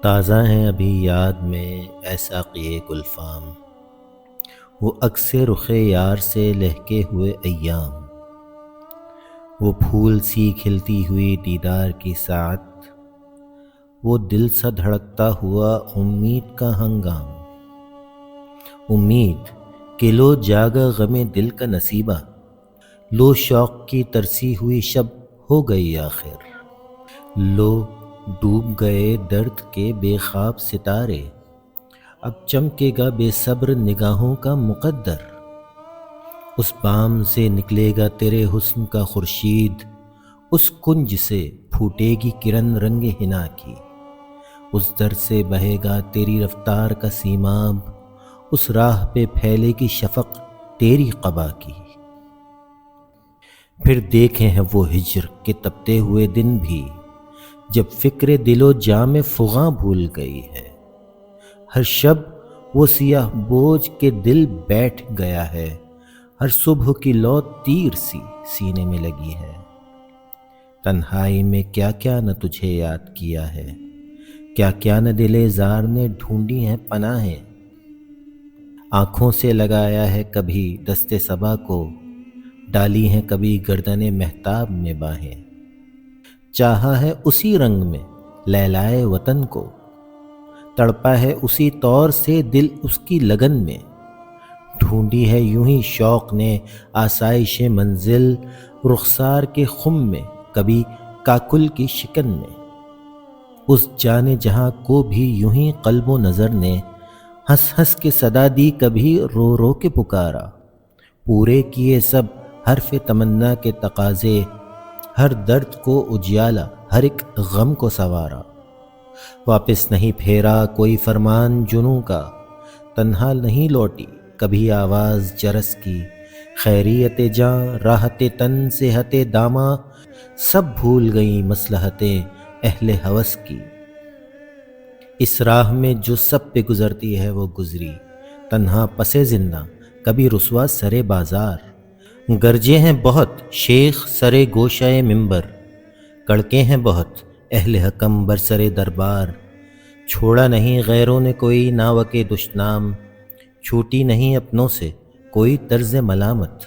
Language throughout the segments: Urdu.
تازہ ہیں ابھی یاد میں ایسا قیے گلفام، وہ عکس رخ یار سے لہکے ہوئے ایام، وہ پھول سی کھلتی ہوئی دیدار کی ساعت، وہ دل سا دھڑکتا ہوا امید کا ہنگام، امید کہ لو جاگا غم دل کا نصیبہ، لو شوق کی ترسی ہوئی شب ہو گئی آخر، لو ڈوب گئے درد کے بے خواب ستارے، اب چمکے گا بے صبر نگاہوں کا مقدر، اس بام سے نکلے گا تیرے حسن کا خورشید، اس کنج سے پھوٹے گی کرن رنگ حنا کی، اس در سے بہے گا تیری رفتار کا سیماب، اس راہ پہ پھیلے گی شفق تیری قبا کی، پھر دیکھے ہیں وہ ہجر کے تپتے ہوئے دن بھی، جب فکر دل و جام فغاں بھول گئی ہے، ہر شب وہ سیاہ بوجھ کے دل بیٹھ گیا ہے، ہر صبح کی لو تیر سی سینے میں لگی ہے، تنہائی میں کیا کیا نہ تجھے یاد کیا ہے، کیا کیا نہ دل زار نے ڈھونڈی ہیں پناہیں، آنکھوں سے لگایا ہے کبھی دست صبا کو، ڈالی ہیں کبھی گردن مہتاب میں باہیں، چاہا ہے اسی رنگ میں لیلائے وطن کو، تڑپا ہے اسی طور سے دل اس کی لگن میں، ڈھونڈی ہے یوں ہی شوق نے آسائش منزل، رخسار کے خم میں کبھی کاکل کی شکن میں، اس جانے جہاں کو بھی یوں ہی قلب و نظر نے ہنس ہنس کے صدا دی کبھی رو رو کے پکارا، پورے کیے سب حرف تمنا کے تقاضے، ہر درد کو اجالا ہر ایک غم کو سنوارا، واپس نہیں پھیرا کوئی فرمان جنوں کا، تنہا نہیں لوٹی کبھی آواز جرس کی، خیریت جاں راحت تن صحت داماں، سب بھول گئیں مصلحتیں اہل ہوس کی، اس راہ میں جو سب پہ گزرتی ہے وہ گزری، تنہا پس زندہ کبھی رسوا سرے بازار، گرجے ہیں بہت شیخ سرے گوشۂ منبر، کڑکے ہیں بہت اہل حکم برسرے دربار، چھوڑا نہیں غیروں نے کوئی ناوک دشنام، چھوٹی نہیں اپنوں سے کوئی طرز ملامت،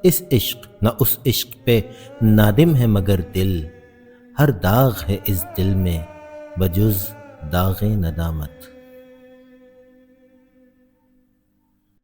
اس عشق نہ اس عشق پہ نادم ہے مگر دل، ہر داغ ہے اس دل میں بجز داغ ندامت۔